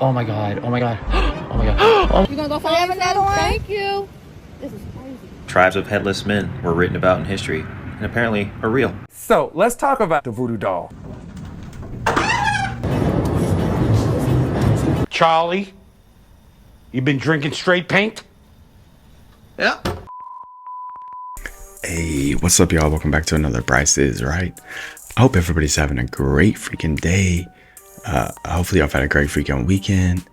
Oh my god. Oh my god. Oh my god. You gonna go find another one? Thank you. This is crazy. Tribes of headless men were written about in history and apparently are real. So let's talk about the voodoo doll. Charlie, you been drinking straight paint? Yeah. Hey, what's up, y'all? Welcome back to another Bryce is Right. I hope everybody's having a great freaking day. Hopefully y'all had a great freaking weekend.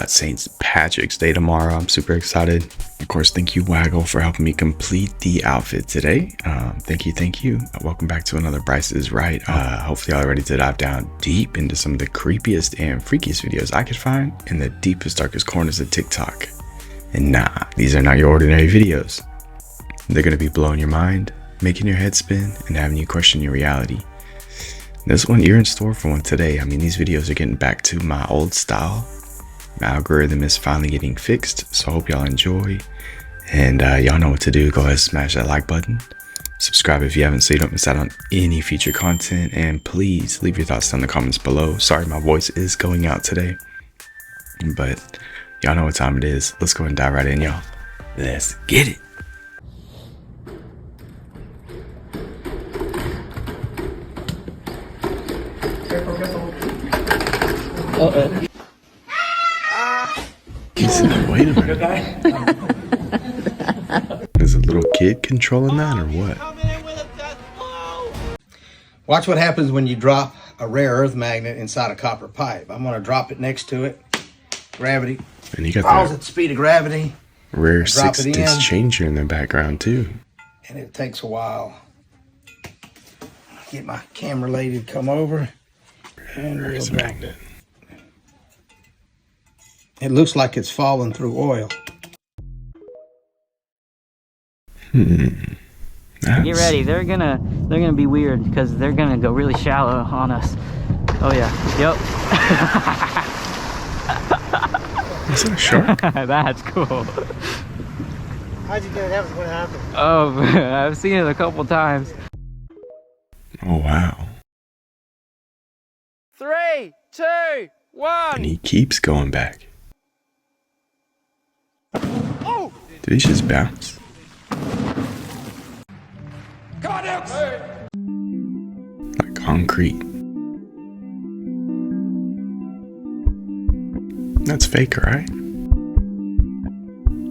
St. Patrick's Day tomorrow. I'm super excited. Of course, thank you, Waggle, for helping me complete the outfit today. Thank you. Welcome back to another Bryce is Right. Hopefully y'all ready to dive down deep into some of the creepiest and freakiest videos I could find in the deepest, darkest corners of TikTok. And nah, these are not your ordinary videos. They're going to be blowing your mind, making your head spin, and having you question your reality. There's one you're in store for one today. I mean, these videos are getting back to my old style. My algorithm is finally getting fixed, so I hope y'all enjoy. And y'all know what to do. Go ahead and smash that like button. Subscribe if you haven't so you don't miss out on any future content. And please leave your thoughts down in the comments below. Sorry, my voice is going out today. But y'all know what time it is. Let's go and dive right in, y'all. Let's get it. He said, wait a minute. Is a little kid controlling that or what? Watch what happens when you drop a rare earth magnet inside a copper pipe. I'm going to drop it next to it. Gravity. And you got Falls at that the speed of gravity. rare Drop it 6-disc in. changer in the background too. And it takes a while. Get my camera lady to come over. And we'll There's a drop magnet. it. It looks like it's falling through oil. Get ready. They're gonna be weird because they're gonna go really shallow on us. Oh yeah. Yep. Is that a shark? That's cool. How'd you know that was going to happen? Oh, I've seen it a couple times. Oh wow. 3, 2, 1. And he keeps going back. Did he just bounce? Like concrete. That's fake, right?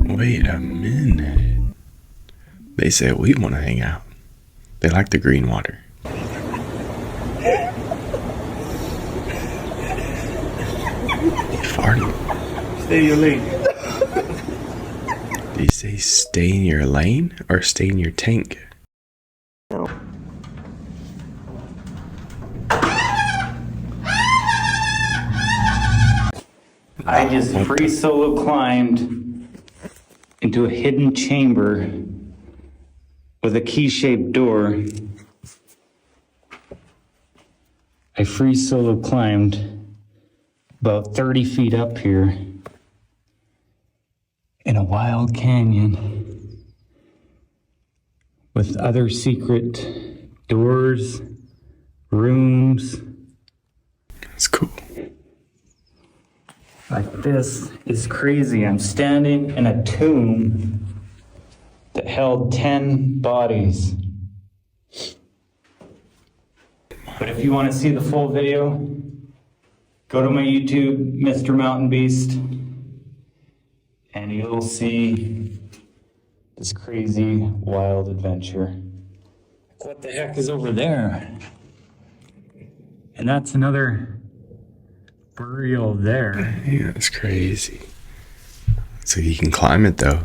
Wait a minute. They said we want to hang out. They like the green water. He farted. Stay in your lane. Did he say stay in your lane or stay in your tank? I just free solo climbed into a hidden chamber with a key-shaped door. I free solo climbed about 30 feet up here in a wild canyon with other secret doors, rooms. That's cool. Like, this is crazy. I'm standing in a tomb that held 10 bodies. But if you want to see the full video, go to my YouTube, Mr. Mountain Beast, and you'll see this crazy, wild adventure. What the heck is over there? And that's another burial there. Yeah, that's crazy. So you can climb it though.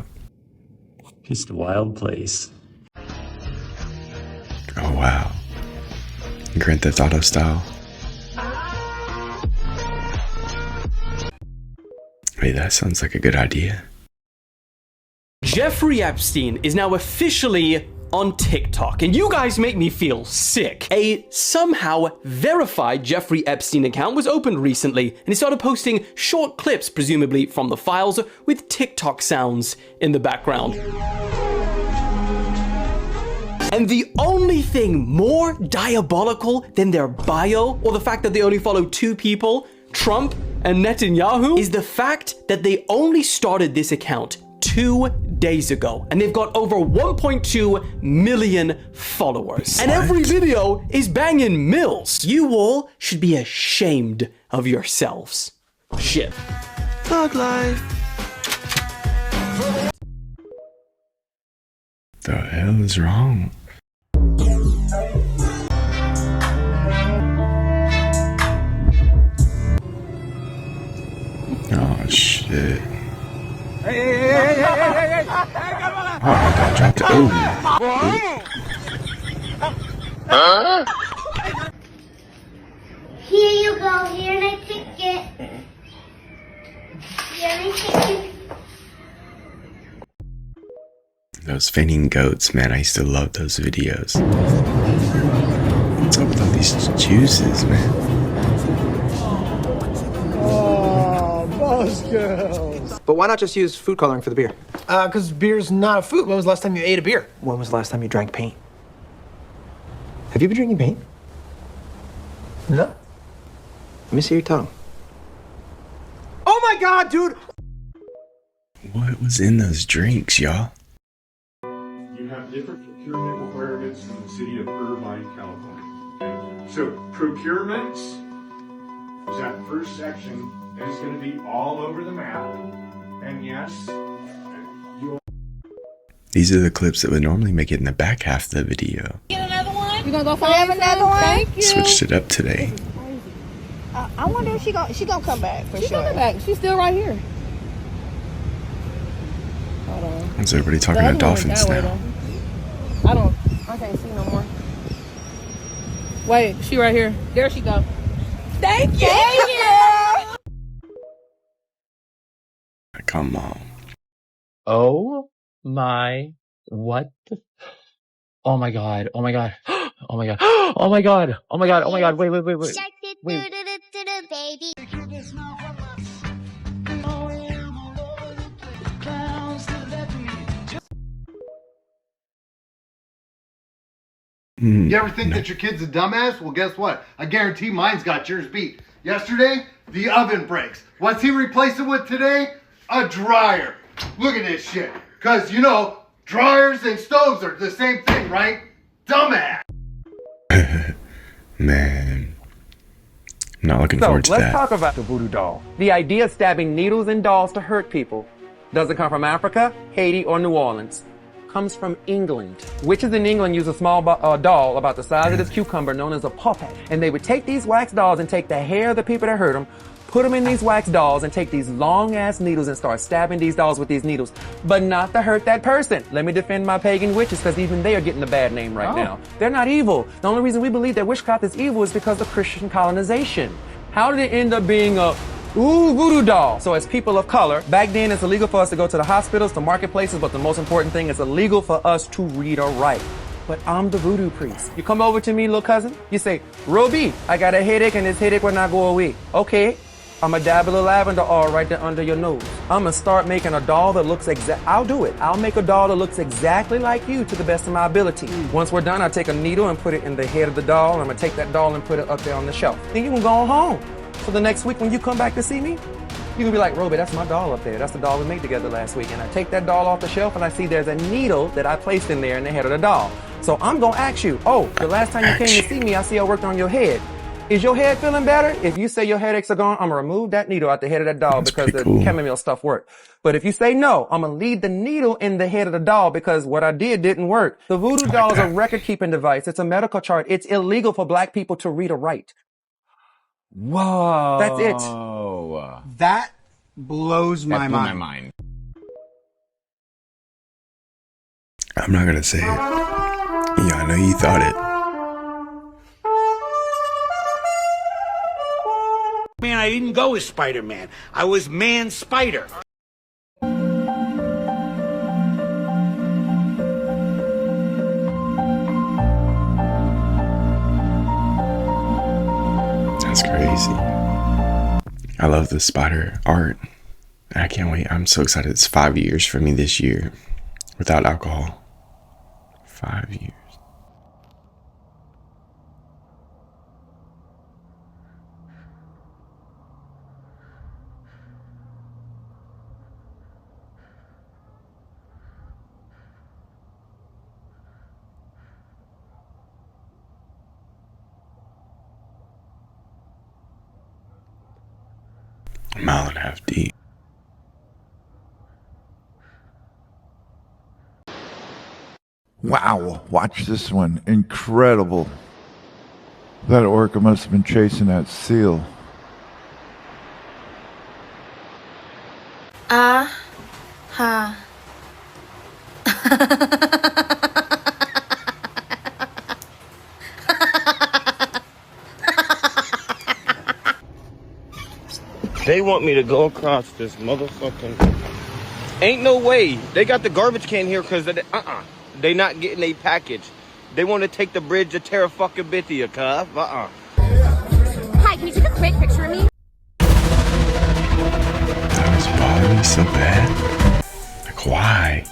Just a wild place. Oh wow. Grand Theft Auto style. Wait, that sounds like a good idea. Jeffrey Epstein is now officially on TikTok, and you guys make me feel sick. A somehow verified Jeffrey Epstein account was opened recently, and he started posting short clips, presumably from the files, with TikTok sounds in the background. And the only thing more diabolical than their bio, or the fact that they only follow 2 people, Trump and Netanyahu is the fact that they only started this account 2 days ago, and they've got over 1.2 million followers. And every video is banging mills. You all should be ashamed of yourselves. Shit. Thug life. The hell is wrong? Oh shit. Oh, I dropped it. Oh. Here you go. Here my ticket. Here my ticket. Those fainting goats, man. I used to love those videos. What's up with all these juices, man? Oh, boss girls. But why not just use food coloring for the beer? Because beer's not a food. When was the last time you ate a beer? When was the last time you drank paint? Have you been drinking paint? No. Let me see your tongue. Oh my god, dude! What was in those drinks, y'all? You have different procurement requirements in the city of Irvine, California. Okay? So procurement is that first section, and it's going to be all over the map. And yes, These are the clips that would normally make it in the back half of the video. Get another one? You gonna go find another one? Thank you. Switched it up today. I wonder if she gonna come back for sure. She's coming back. She's still right here. Hold on. Is everybody talking to dolphins now? I can't see no more. Wait, she right here. There she go. Thank you. Thank you. Come on. Oh my, what the, oh my god, oh my god, oh my god, oh my god, oh my god, oh my god, wait. You ever think that your kid's a dumbass? Well, guess what? I guarantee mine's got yours beat. Yesterday, the oven breaks. What's he replacing with today? A dryer. Look at this shit. Because, you know, dryers and stoves are the same thing, right? Dumbass. Man. I'm not looking forward to let's that. talk about the voodoo doll. The idea of stabbing needles in dolls to hurt people doesn't come from Africa, Haiti, or New Orleans. Comes from England. Witches in England use a small doll about the size of this cucumber known as a puppet. And they would take these wax dolls and take the hair of the people that hurt them, put them in these wax dolls and take these long ass needles and start stabbing these dolls with these needles, but not to hurt that person. Let me defend my pagan witches because even they are getting a bad name right now. They're not evil. The only reason we believe that witchcraft is evil is because of Christian colonization. How did it end up being a voodoo doll? So as people of color, back then it's illegal for us to go to the hospitals, to marketplaces, but the most important thing is illegal for us to read or write. But I'm the voodoo priest. You come over to me, little cousin, you say, Roby, I got a headache and this headache will not go away. Okay, I'ma dab a little lavender oil right there under your nose. I'ma start making a doll that looks I'll do it. I'll make a doll that looks exactly like you to the best of my ability. Once we're done, I'll take a needle and put it in the head of the doll, and I'm gonna take that doll and put it up there on the shelf. Then you can go home. So the next week when you come back to see me, you can be like, Roby, that's my doll up there. That's the doll we made together last week. And I take that doll off the shelf and I see there's a needle that I placed in there in the head of the doll. So I'm gonna ask you, the last time you came to see me, I see I worked on your head. Is your head feeling better? If you say your headaches are gone, I'm gonna remove that needle out the head of that doll because the chamomile stuff worked. But if you say no, I'm gonna leave the needle in the head of the doll because what I did didn't work. The voodoo doll is a record-keeping device. It's a medical chart. It's illegal for black people to read or write. Whoa. That's it. That blows my mind. I'm not gonna say it. Yeah, I know you thought it. Man, I didn't go as Spider-Man. I was Man-Spider. That's crazy. I love the spider art. I can't wait. I'm so excited. It's 5 years for me this year without alcohol. 5 years. A mile and a half deep. Wow, watch this one. Incredible. That orca must have been chasing that seal. Ha. They want me to go across this motherfucking... Ain't no way. They got the garbage can here because they not getting a package. They want to take the bridge to Terra fucking Bithia, cuz. Hi, can you take a quick picture of me? That was bothering me so bad. Like, why?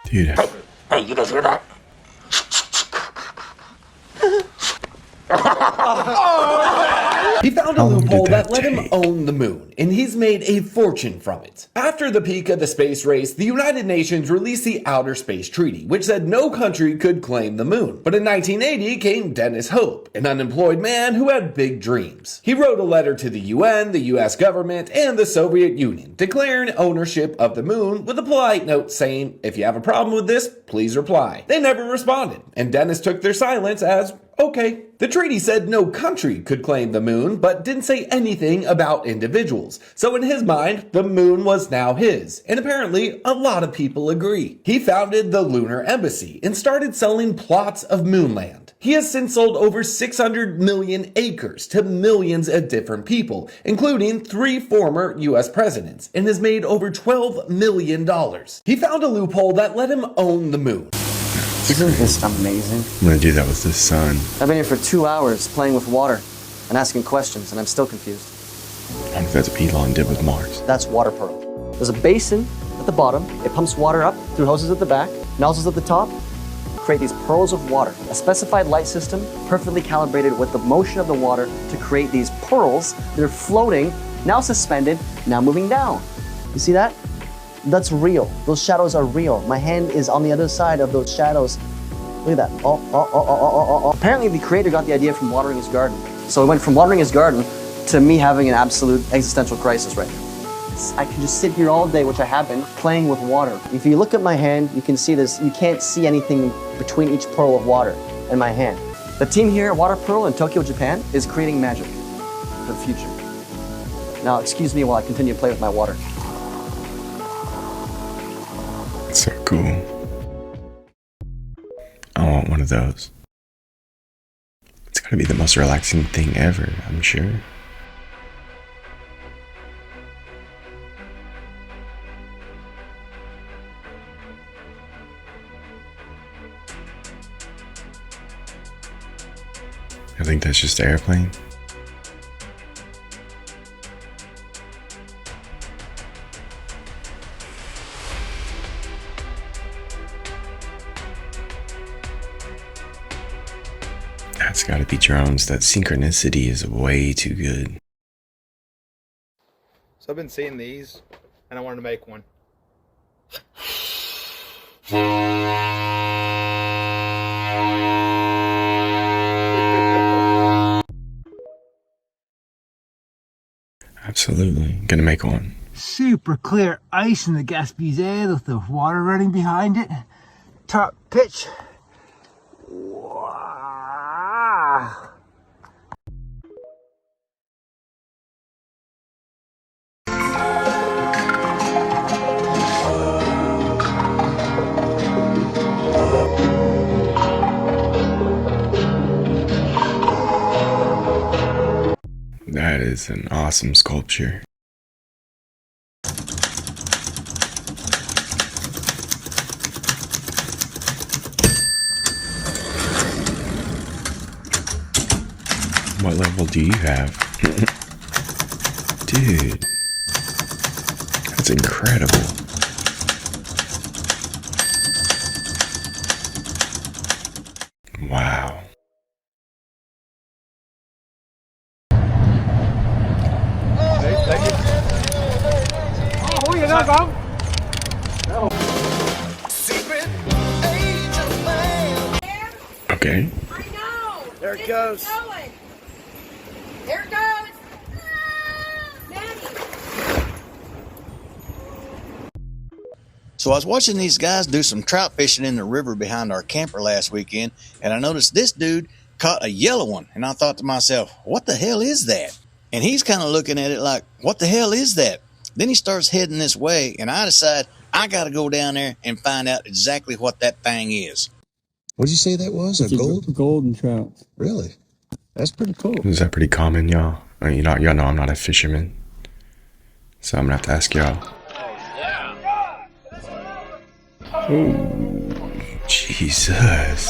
Dude. Hey, you guys hear that? He found a loophole that let him own the moon, and he's made a fortune from it. After the peak of the space race, the United Nations released the Outer Space Treaty, which said no country could claim the moon. But in 1980 came Dennis Hope, an unemployed man who had big dreams. He wrote a letter to the UN, the US government, and the Soviet Union, declaring ownership of the moon with a polite note saying, if you have a problem with this, please reply. They never responded, and Dennis took their silence as okay. The treaty said no country could claim the moon, but didn't say anything about individuals. So in his mind, the moon was now his. And apparently, a lot of people agree. He founded the Lunar Embassy and started selling plots of moonland. He has since sold over 600 million acres to millions of different people, including 3 former US presidents, and has made over $12 million. He found a loophole that let him own the moon. Isn't this amazing? I'm gonna do that with this sun. I've been here for 2 hours playing with water and asking questions, and I'm still confused. I wonder if that's what Elon did with Mars. That's water pearl. There's a basin at the bottom. It pumps water up through hoses at the back, nozzles at the top, create these pearls of water. A specified light system perfectly calibrated with the motion of the water to create these pearls. They're floating, now suspended, now moving down. You see that? That's real. Those shadows are real. My hand is on the other side of those shadows. Look at that. Apparently the creator got the idea from watering his garden. So it went from watering his garden to me having an absolute existential crisis right now. I can just sit here all day, which I have been, playing with water. If you look at my hand, you can see this. You can't see anything between each pearl of water in my hand. The team here at Water Pearl in Tokyo, Japan is creating magic for the future. Now, excuse me while I continue to play with my water. So cool. I want one of those. It's gotta be the most relaxing thing ever, I'm sure. I think that's just the airplane. That's gotta be drones. That synchronicity is way too good. So I've been seeing these, and I wanted to make one. Absolutely. Gonna make one. Super clear ice in the Gaspésie with the water running behind it. Top pitch. Wow. That is an awesome sculpture. What level do you have? Dude, that's incredible. Wow. Oh, you know, go. Okay. There it goes. There it goes. So I was watching these guys do some trout fishing in the river behind our camper last weekend, and I noticed this dude caught a yellow one, and I thought to myself, what the hell is that? And he's kind of looking at it like, what the hell is that? Then he starts heading this way, and I decide I got to go down there and find out exactly what that thing is. What'd you say that was? A golden trout. Really? That's pretty cool. Is that pretty common, y'all? Y'all know I'm not a fisherman, so I'm gonna have to ask y'all. Oh, Jesus.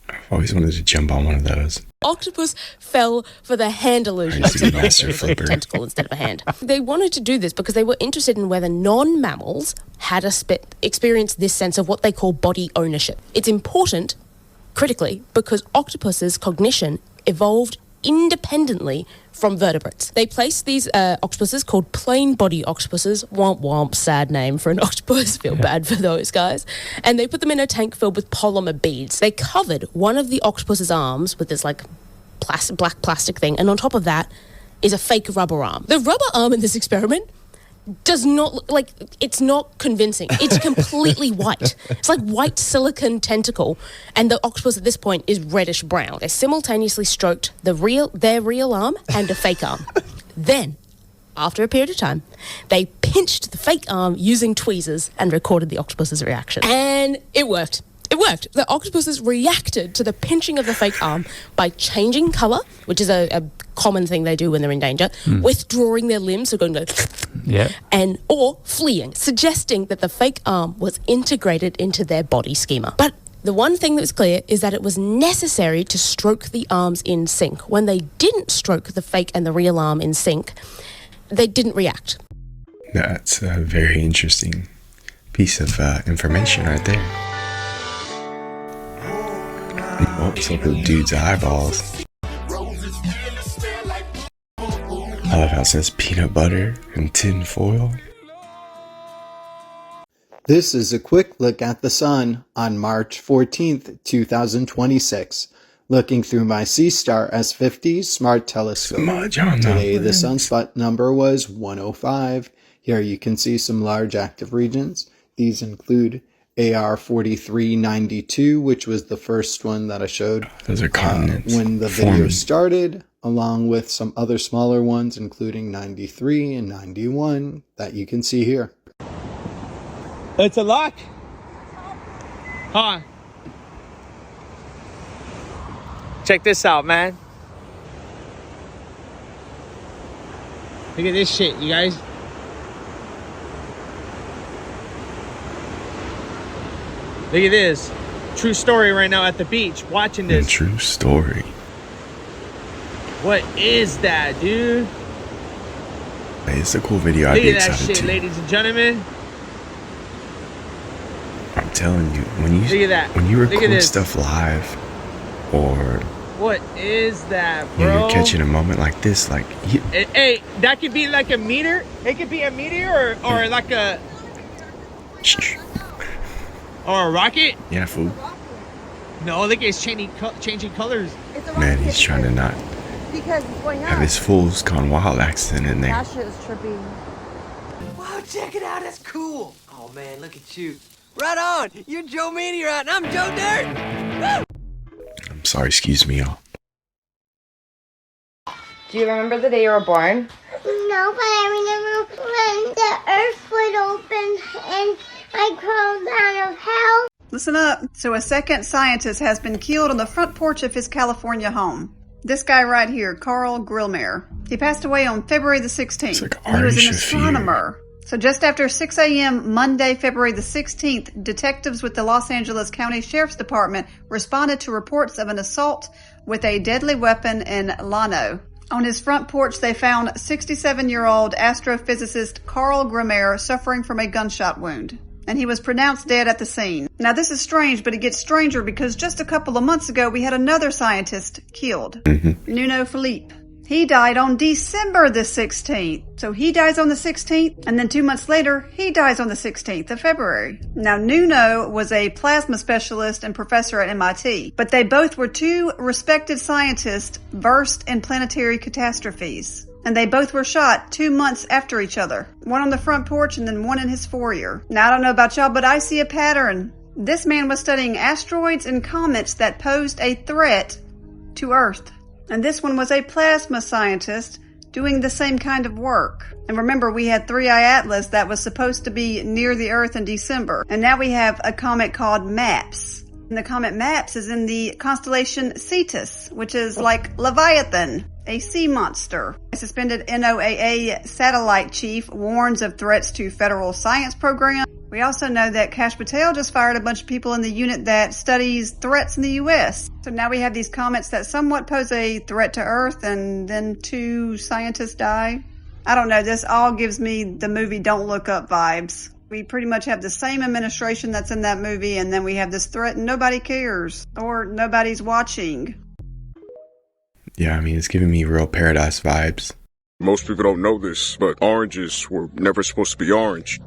I've always wanted to jump on one of those. Octopus fell for the hand illusion. Except it was a tentacle instead of a hand. They wanted to do this because they were interested in whether non-mammals had experienced this sense of what they call body ownership. It's important, critically, because octopus's cognition evolved independently from vertebrates. They placed these octopuses called plain body octopuses, womp womp, sad name for an octopus, feel bad for those guys, and they put them in a tank filled with polymer beads. They covered one of the octopus's arms with this like black plastic thing, and on top of that is a fake rubber arm. The rubber arm in this experiment does not look like, it's not convincing. It's completely white. It's like white silicone tentacle, and the octopus at this point is reddish brown. They simultaneously stroked their real arm and a fake arm. Then, after a period of time, they pinched the fake arm using tweezers and recorded the octopus's reaction. And it worked. It worked. The octopuses reacted to the pinching of the fake arm by changing color, which is a common thing they do when they're in danger, withdrawing their limbs, so going or fleeing, suggesting that the fake arm was integrated into their body schema. But the one thing that was clear is that it was necessary to stroke the arms in sync. When they didn't stroke the fake and the real arm in sync, they didn't react. That's a very interesting piece of information right there. Oops, look at the dude's eyeballs. I love how it says peanut butter and tin foil. This is a quick look at the sun on March 14th, 2026. Looking through my Seastar S50 smart telescope. Today the sunspot number was 105. Here you can see some large active regions. These include AR 4392, which was the first one that I showed. Those are continents. When the video started, along with some other smaller ones, including 93 and 91 that you can see here. It's a lock. Huh. Check this out, man. Look at this shit, you guys. Look at this. True story right now at the beach, watching this. True story. What is that, dude? Hey, it's a cool video. I'd be excited Look at that shit, too. ladies and gentlemen. I'm telling you, when you Look at that. when you Look at record this. stuff live, or What is that, you know, bro? you're catching a moment like this, like Hey, that could be like a meteor. It could be a meteor or like a or a rocket. yeah, fool. No, look, it's changing colors. Man, he's trying to not Because it's going have up. his Fool's Gone Wild accent in there. That shit is trippy. Wow, check it out. That's cool. Oh, man, look at you. Right on. You're Joe Meteorite and I'm Joe Dirt. Woo! I'm sorry, excuse me, y'all. Do you remember the day you were born? No, but I remember when the earth would open and I crawled out of hell. Listen up. So a second scientist has been killed on the front porch of his California home. This guy right here, Carl Grillmere. He passed away on February the 16th. And he was an astronomer. So just after 6 a.m. Monday, February the 16th, detectives with the Los Angeles County Sheriff's Department responded to reports of an assault with a deadly weapon in Llano. On his front porch, they found 67-year-old astrophysicist Carl Grimmer suffering from a gunshot wound, and he was pronounced dead at the scene. Now, this is strange, but it gets stranger because just a couple of months ago, we had another scientist killed, Nuno Philippe. He died on December the 16th. So he dies on the 16th, and then 2 months later, he dies on the 16th of February. Now, Nuno was a plasma specialist and professor at MIT, but they both were two respected scientists versed in planetary catastrophes. And they both were shot 2 months after each other. One on the front porch and then one in his foyer. Now, I don't know about y'all, but I see a pattern. This man was studying asteroids and comets that posed a threat to Earth. And this one was a plasma scientist doing the same kind of work. And remember, we had 3I Atlas that was supposed to be near the Earth in December. And now we have a comet called MAPS. And the comet MAPS is in the constellation Cetus, which is like Leviathan, a sea monster. A suspended NOAA satellite chief warns of threats to federal science program. We also know that Kash Patel just fired a bunch of people in the unit that studies threats in the U.S. So now we have these comets that somewhat pose a threat to Earth, and then 2 scientists die. I don't know, this all gives me the movie Don't Look Up vibes. We pretty much have the same administration that's in that movie, and then we have this threat and nobody cares, or nobody's watching. Yeah, I mean, it's giving me real Paradise vibes. Most people don't know this, but oranges were never supposed to be orange.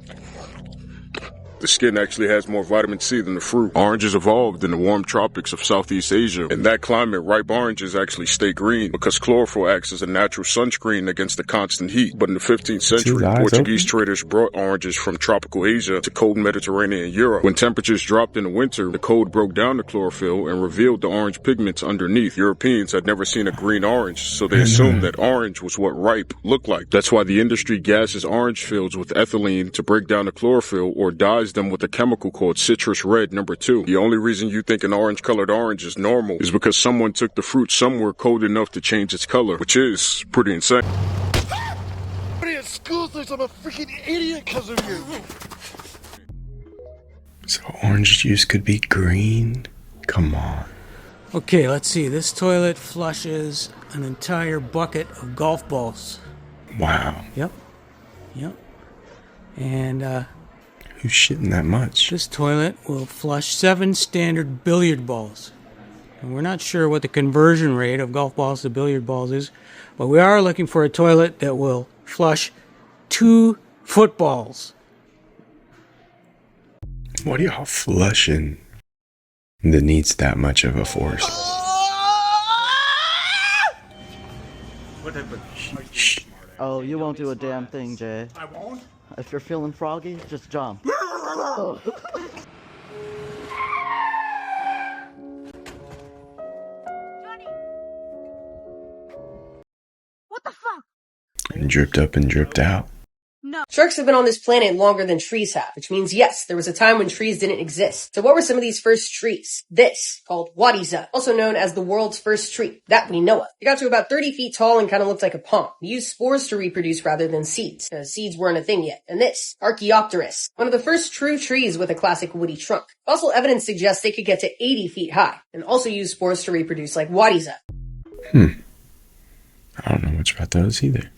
The skin actually has more vitamin C than the fruit. Oranges evolved in the warm tropics of Southeast Asia. In that climate, ripe oranges actually stay green because chlorophyll acts as a natural sunscreen against the constant heat. But in the 15th century, Portuguese traders brought oranges from tropical Asia to cold Mediterranean Europe. When temperatures dropped in the winter, the cold broke down the chlorophyll and revealed the orange pigments underneath. Europeans had never seen a green orange, so they assumed that orange was what ripe looked like. That's why the industry gases orange fields with ethylene to break down the chlorophyll or dyes them with a chemical called citrus red number 2. The only reason you think an orange-colored orange is normal is because someone took the fruit somewhere cold enough to change its color, which is pretty insane. Everybody at school thinks I'm a freaking idiot because of you. So orange juice could be green? Come on. Okay, let's see. This toilet flushes an entire bucket of golf balls. Wow. Yep. And, who's shitting that much? This toilet will flush 7 standard billiard balls. And we're not sure what the conversion rate of golf balls to billiard balls is, but we are looking for a toilet that will flush 2 footballs. What are y'all flushing that needs that much of a force? What type of Oh, you won't do a damn thing, Jay. I won't? If you're feeling froggy, just jump. Oh. What the fuck? And dripped up and dripped out. No. Sharks have been on this planet longer than trees have, which means yes, there was a time when trees didn't exist. So what were some of these first trees? This, called Wadiza, also known as the world's first tree, that we know of. It got to about 30 feet tall and kind of looked like a palm. It used spores to reproduce rather than seeds, because seeds weren't a thing yet. And this, Archaeopteris, one of the first true trees with a classic woody trunk. Fossil evidence suggests they could get to 80 feet high, and also use spores to reproduce like Wadiza. I don't know much about those either.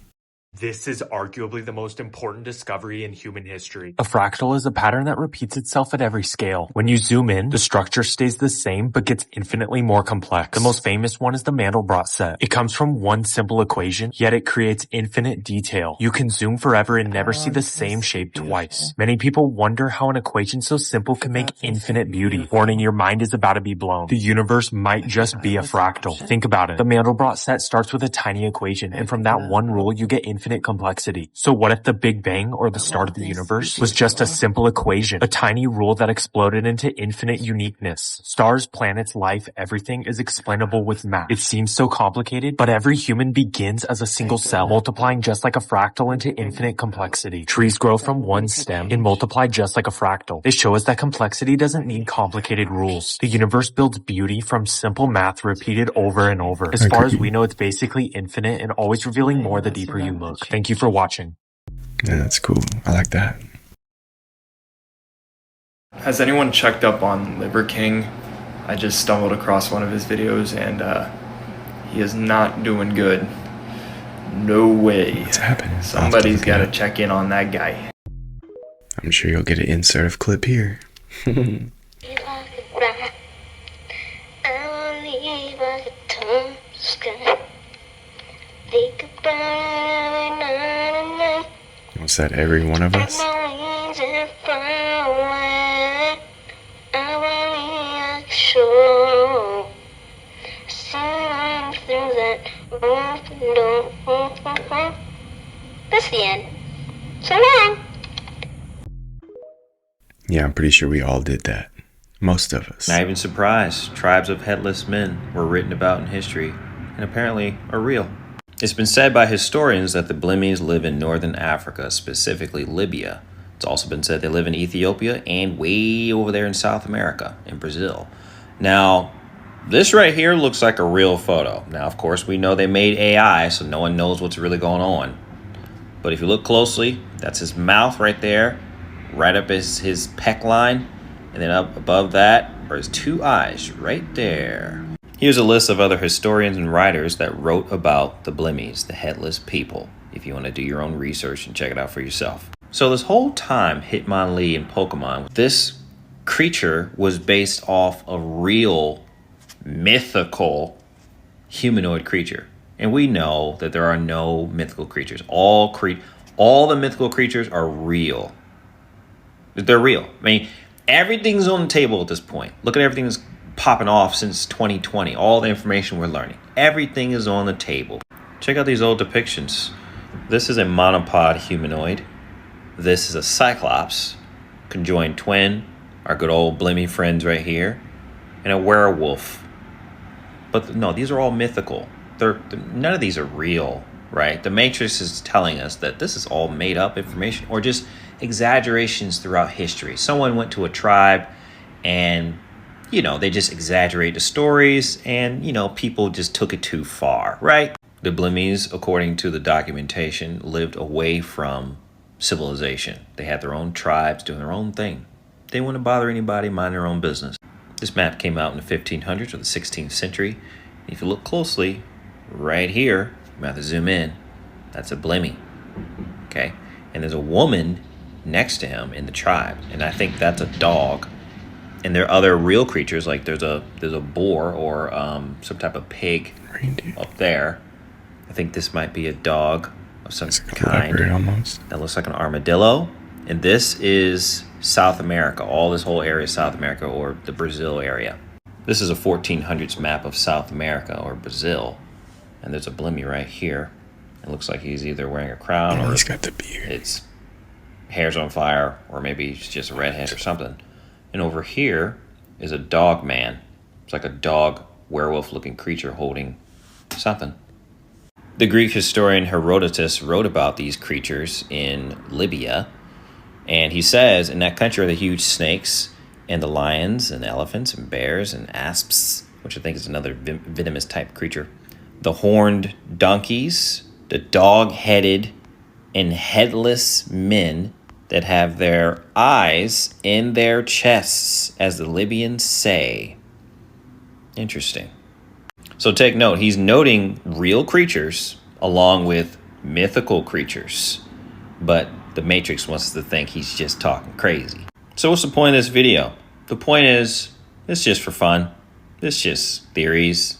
This is arguably the most important discovery in human history. A fractal is a pattern that repeats itself at every scale. When you zoom in, the structure stays the same but gets infinitely more complex. The most famous one is the Mandelbrot set. It comes from one simple equation, yet it creates infinite detail. You can zoom forever and never see the same shape twice. Many people wonder how an equation so simple can make infinite beauty. Warning, your mind is about to be blown. The universe might just be a fractal. Think about it. The Mandelbrot set starts with a tiny equation, and from that one rule, you get infinite complexity. So what if the Big Bang, or the start of the universe, was just a simple equation, a tiny rule that exploded into infinite uniqueness? Stars, planets, life, everything is explainable with math. It seems so complicated, but every human begins as a single cell, multiplying just like a fractal into infinite complexity. Trees grow from one stem and multiply just like a fractal. They show us that complexity doesn't need complicated rules. The universe builds beauty from simple math repeated over and over. As far as we know, it's basically infinite and always revealing more the deeper you look. Thank you for watching. Yeah, that's cool. I like that. Has anyone checked up on Liver King? I just stumbled across one of his videos and he is not doing good. No way. What's happening? Somebody's got to check in on that guy. I'm sure you'll get an insert of clip here. Was that every one of us? That's the end. So long. Yeah, I'm pretty sure we all did that. Most of us. Not even surprised. Tribes of headless men were written about in history and apparently are real. It's been said by historians that the Blimmies live in northern Africa, specifically Libya. It's also been said they live in Ethiopia and way over there in South America, in Brazil. Now, this right here looks like a real photo. Now, of course, we know they made AI, so no one knows what's really going on. But if you look closely, that's his mouth right there, right up his pec line, and then up above that are his two eyes right there. Here's a list of other historians and writers that wrote about the Blimmies, the headless people, if you want to do your own research and check it out for yourself. So this whole time, Hitmonlee and Pokemon, this creature was based off a real mythical humanoid creature. And we know that there are no mythical creatures. All the mythical creatures are real. They're real. I mean, everything's on the table at this point. Look at everything that's popping off since 2020. All the information we're learning. Everything is on the table. Check out these old depictions. This is a monopod humanoid. This is a cyclops, conjoined twin, our good old Blimmy friends right here, and a werewolf. But no, these are all mythical. None of these are real, right? The Matrix is telling us that this is all made up information or just exaggerations throughout history. Someone went to a tribe and, they just exaggerate the stories and, people just took it too far, right? The Blimmies, according to the documentation, lived away from civilization. They had their own tribes doing their own thing. They didn't want to bother anybody, mind their own business. This map came out in the 1500s or the 16th century. If you look closely, right here, you might have to zoom in, that's a Blimmy, okay? And there's a woman next to him in the tribe, and I think that's a dog. And there are other real creatures, like there's a boar or some type of pig up there. I think this might be a dog of some kind. Almost. That looks like an armadillo. And this is South America. All this whole area is South America or the Brazil area. This is a 1400s map of South America or Brazil. And there's a Blimmy right here. It looks like he's either wearing a crown or he's got the beard. It's hair's on fire, or maybe he's just a redhead or something. And over here is a dog man. It's like a dog werewolf looking creature holding something. The Greek historian Herodotus wrote about these creatures in Libya. And he says in that country are the huge snakes and the lions and elephants and bears and asps, which I think is another venomous type creature. The horned donkeys, the dog-headed and headless men that have their eyes in their chests, as the Libyans say. Interesting. So take note, he's noting real creatures along with mythical creatures. But the Matrix wants us to think he's just talking crazy. So what's the point of this video? The point is, it's just for fun. It's just theories.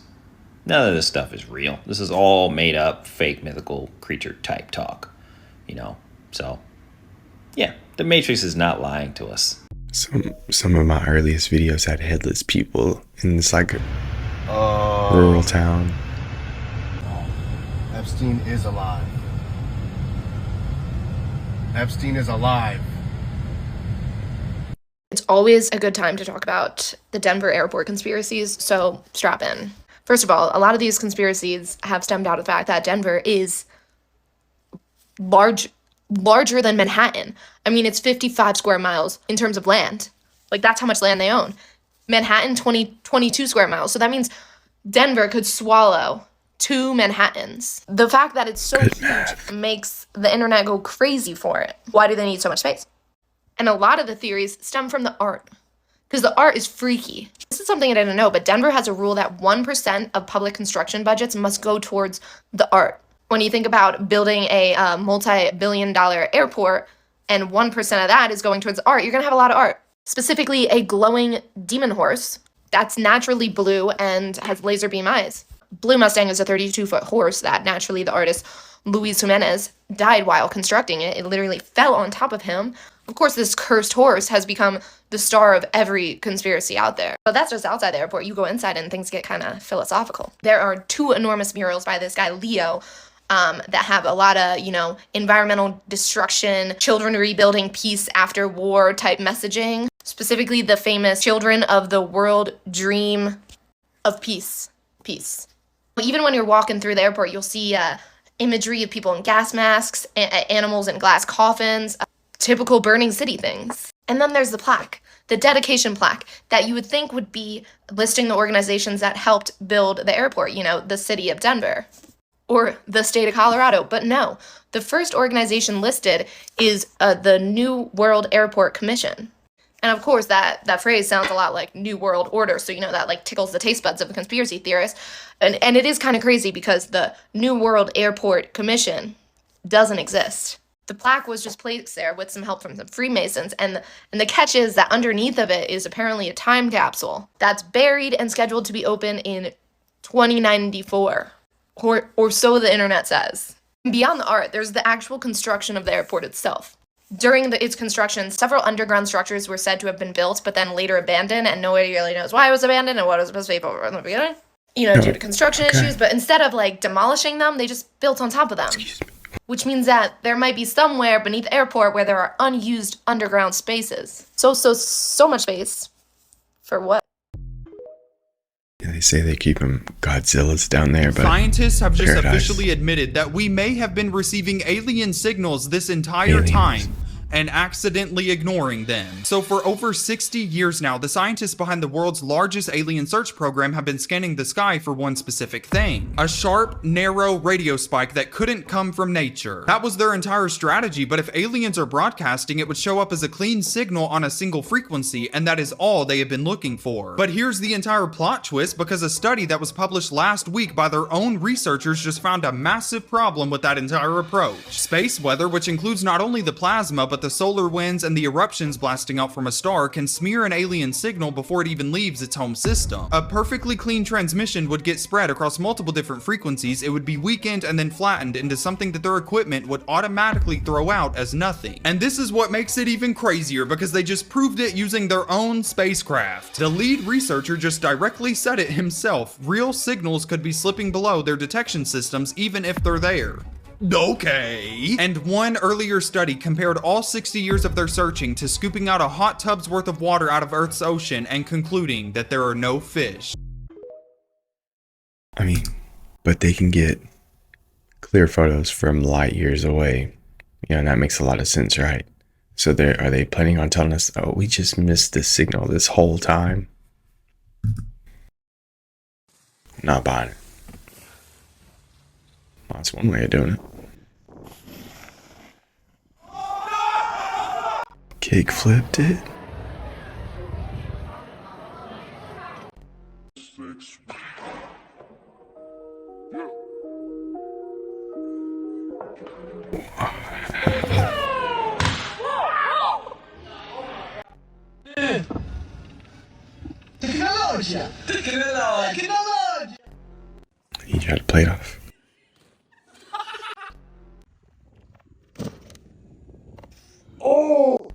None of this stuff is real. This is all made up, fake, mythical creature type talk. So, yeah, the Matrix is not lying to us. Some of my earliest videos had headless people in this rural town. Epstein is alive. Epstein is alive. It's always a good time to talk about the Denver airport conspiracies, so strap in. First of all, a lot of these conspiracies have stemmed out of the fact that Denver is larger than Manhattan. I mean, it's 55 square miles in terms of land. Like, that's how much land they own. Manhattan, 22 square miles. So that means Denver could swallow 2 Manhattans. The fact that it's so huge makes the internet go crazy for it. Why do they need so much space? And a lot of the theories stem from the art, because the art is freaky. This is something I didn't know, but Denver has a rule that 1% of public construction budgets must go towards the art. When you think about building a multi-billion-dollar airport and 1% of that is going towards art, you're going to have a lot of art. Specifically, a glowing demon horse that's naturally blue and has laser beam eyes. Blue Mustang is a 32-foot horse that naturally the artist Luis Jimenez died while constructing it. It literally fell on top of him. Of course, this cursed horse has become the star of every conspiracy out there. But that's just outside the airport. You go inside and things get kind of philosophical. There are 2 enormous murals by this guy, Leo, that have a lot of, environmental destruction, children rebuilding peace after war type messaging. Specifically, the famous Children of the World Dream of Peace. Peace. Even when you're walking through the airport, you'll see imagery of people in gas masks, animals in glass coffins, typical burning city things. And then there's the plaque, the dedication plaque that you would think would be listing the organizations that helped build the airport, the city of Denver or the state of Colorado. But no, the first organization listed is the New World Airport Commission. And of course, that phrase sounds a lot like New World Order, so that tickles the taste buds of a conspiracy theorist. And it is kind of crazy because the New World Airport Commission doesn't exist. The plaque was just placed there with some help from some Freemasons, and the catch is that underneath of it is apparently a time capsule that's buried and scheduled to be open in 2094, or so the internet says. Beyond the art, there's the actual construction of the airport itself. During its construction, several underground structures were said to have been built, but then later abandoned, and nobody really knows why it was abandoned and what it was supposed to be for in the beginning. Due to construction issues, but instead of demolishing them, they just built on top of them. Which means that there might be somewhere beneath the airport where there are unused underground spaces. So much space. For what? Yeah, they say they keep them Godzillas down there, but scientists have just paradise. officially admitted that we may have been receiving alien signals this entire time and accidentally ignoring them. So for over 60 years now, the scientists behind the world's largest alien search program have been scanning the sky for one specific thing: a sharp, narrow radio spike that couldn't come from nature. That was their entire strategy, but if aliens are broadcasting, it would show up as a clean signal on a single frequency, and that is all they have been looking for. But here's the entire plot twist, because a study that was published last week by their own researchers just found a massive problem with that entire approach. Space weather, which includes not only the plasma, but the solar winds and the eruptions blasting out from a star, can smear an alien signal before it even leaves its home system. A perfectly clean transmission would get spread across multiple different frequencies. It would be weakened and then flattened into something that their equipment would automatically throw out as nothing. And this is what makes it even crazier, because they just proved it using their own spacecraft. The lead researcher just directly said it himself: real signals could be slipping below their detection systems even if they're there. Okay. And one earlier study compared all 60 years of their searching to scooping out a hot tub's worth of water out of Earth's ocean and concluding that there are no fish. I mean, but they can get clear photos from light years away. And that makes a lot of sense, right? So are they planning on telling us, oh, we just missed this signal this whole time? Not buying it. Well, that's one way of doing it. Cake flipped it. He tried to play it off. Oh!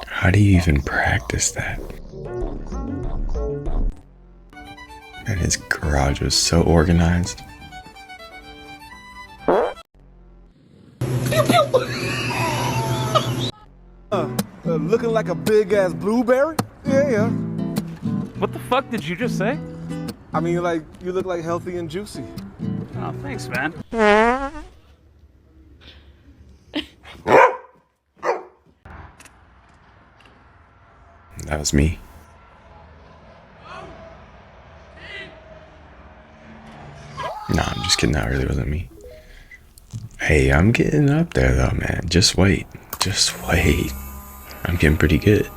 How do you even practice that? And his garage was so organized. Looking like a big ass blueberry? Yeah. What the fuck did you just say? I mean, like, you look like healthy and juicy. Oh, thanks, man. That was me. No, I'm just kidding. That really wasn't me. Hey, I'm getting up there though, man. Just wait. Just wait. I'm getting pretty good.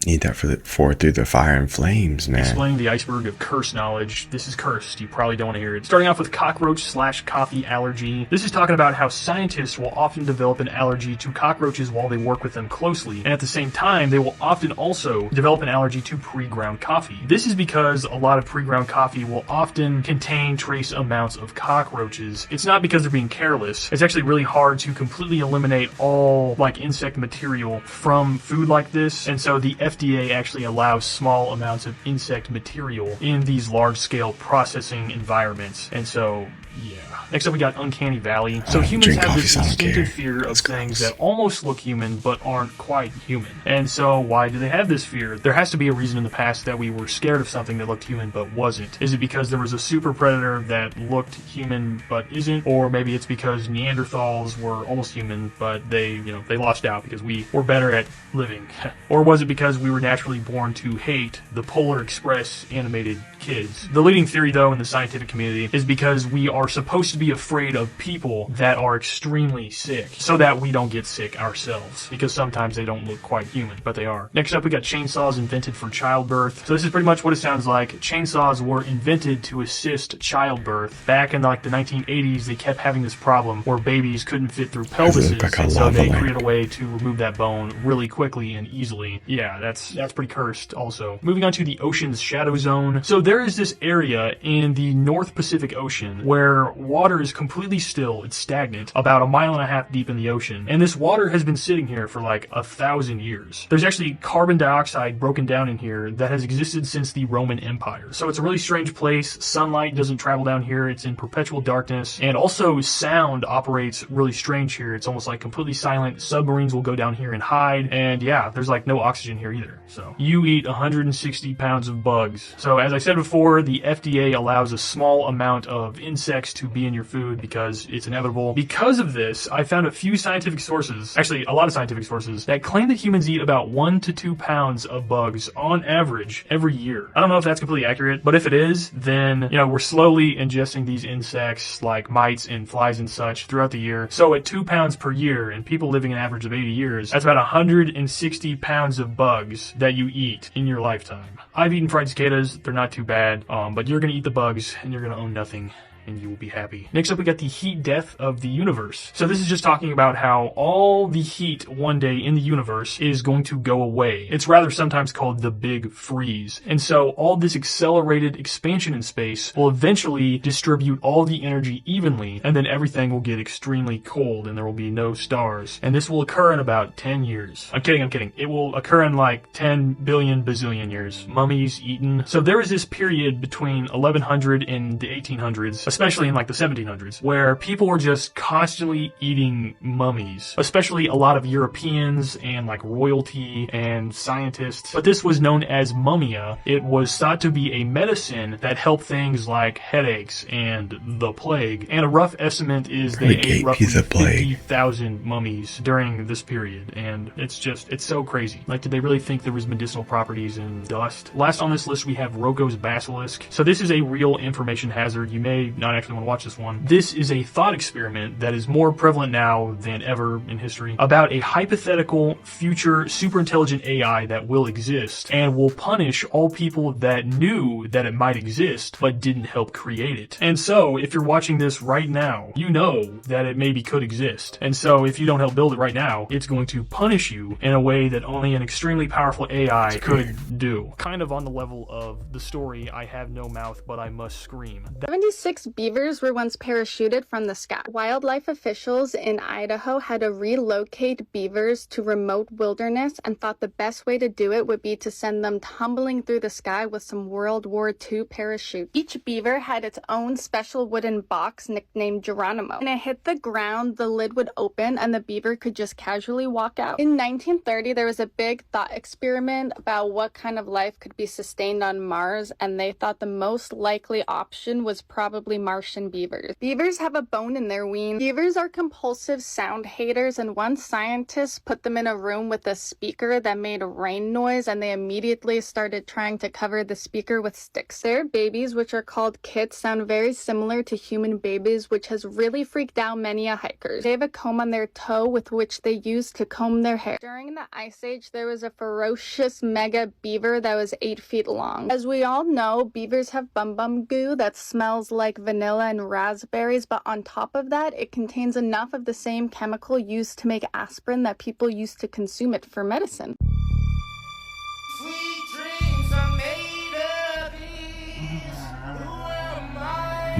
Need that for through the fire and flames, man. Explaining the iceberg of curse knowledge. This is cursed. You probably don't want to hear it. Starting off with cockroach/coffee allergy. This is talking about how scientists will often develop an allergy to cockroaches while they work with them closely. And at the same time, they will often also develop an allergy to pre-ground coffee. This is because a lot of pre-ground coffee will often contain trace amounts of cockroaches. It's not because they're being careless. It's actually really hard to completely eliminate all like insect material from food like this. And so the FDA actually allows small amounts of insect material in these large-scale processing environments. And so, yeah. Next up, we got Uncanny Valley. So humans have this instinctive fear of things that almost look human but aren't quite human. And so why do they have this fear? There has to be a reason in the past that we were scared of something that looked human but wasn't. Is it because there was a super predator that looked human but isn't? Or maybe it's because Neanderthals were almost human but they lost out because we were better at living. Or was it because we were naturally born to hate the Polar Express animated kids? The leading theory, though, in the scientific community is because we are supposed to be afraid of people that are extremely sick so that we don't get sick ourselves, because sometimes they don't look quite human, but they are. Next up, we got chainsaws invented for childbirth. So this is pretty much what it sounds like. Chainsaws were invented to assist childbirth. Back in like the 1980s, they kept having this problem where babies couldn't fit through pelvises, and so they created a way to remove that bone really quickly and easily. Yeah, that's pretty cursed also. Moving on to the ocean's shadow zone. So there is this area in the North Pacific Ocean where water is completely still. It's stagnant, about 1.5 miles deep in the ocean. And this water has been sitting here for like 1,000 years. There's actually carbon dioxide broken down in here that has existed since the Roman Empire. So it's a really strange place. Sunlight doesn't travel down here. It's in perpetual darkness. And also sound operates really strange here. It's almost like completely silent. Submarines will go down here and hide. And yeah, there's like no oxygen here either. So you eat 160 pounds of bugs. So as I said before, the FDA allows a small amount of insects to be in your food because it's inevitable. Because of this, I found a few scientific sources, actually a lot of scientific sources, that claim that humans eat about 1 to 2 pounds of bugs on average every year. I don't know if that's completely accurate, but if it is, then, we're slowly ingesting these insects like mites and flies and such throughout the year. So at 2 pounds per year, and people living an average of 80 years, that's about 160 pounds of bugs that you eat in your lifetime. I've eaten fried cicadas. They're not too bad, but you're gonna eat the bugs and you're gonna own nothing, and you will be happy. Next up, we got the heat death of the universe. So this is just talking about how all the heat one day in the universe is going to go away. It's rather sometimes called the big freeze. And so all this accelerated expansion in space will eventually distribute all the energy evenly, and then everything will get extremely cold and there will be no stars. And this will occur in about 10 years. I'm kidding. It will occur in like 10 billion bazillion years. Mummies eaten. So there is this period between 1100 and the 1800s, especially in like the 1700s, where people were just constantly eating mummies, especially a lot of Europeans and like royalty and scientists. But this was known as mummia. It was thought to be a medicine that helped things like headaches and the plague. And a rough estimate is they ate roughly 50,000 mummies during this period. And it's so crazy. Like, did they really think there was medicinal properties in dust? Last on this list, we have Roko's basilisk. So this is a real information hazard. You may not actually want to watch this one. This is a thought experiment that is more prevalent now than ever in history about a hypothetical future super intelligent AI that will exist and will punish all people that knew that it might exist but didn't help create it. And so if you're watching this right now, you know that it maybe could exist. And so if you don't help build it right now, it's going to punish you in a way that only an extremely powerful AI could do. Kind of on the level of the story, I have no mouth but I must scream. 76 beavers were once parachuted from the sky. Wildlife officials in Idaho had to relocate beavers to remote wilderness and thought the best way to do it would be to send them tumbling through the sky with some World War II parachute. Each beaver had its own special wooden box nicknamed Geronimo. When it hit the ground, the lid would open and the beaver could just casually walk out. In 1930, there was a big thought experiment about what kind of life could be sustained on Mars, and they thought the most likely option was probably Martian beavers. Beavers have a bone in their ween. Beavers are compulsive sound haters, and one scientist put them in a room with a speaker that made a rain noise, and they immediately started trying to cover the speaker with sticks. Their babies, which are called kits, sound very similar to human babies, which has really freaked out many hikers. They have a comb on their toe with which they use to comb their hair. During the Ice Age, there was a ferocious mega beaver that was 8 feet long. As we all know, beavers have bum goo that smells like vanilla and raspberries, but on top of that, it contains enough of the same chemical used to make aspirin that people used to consume it for medicine.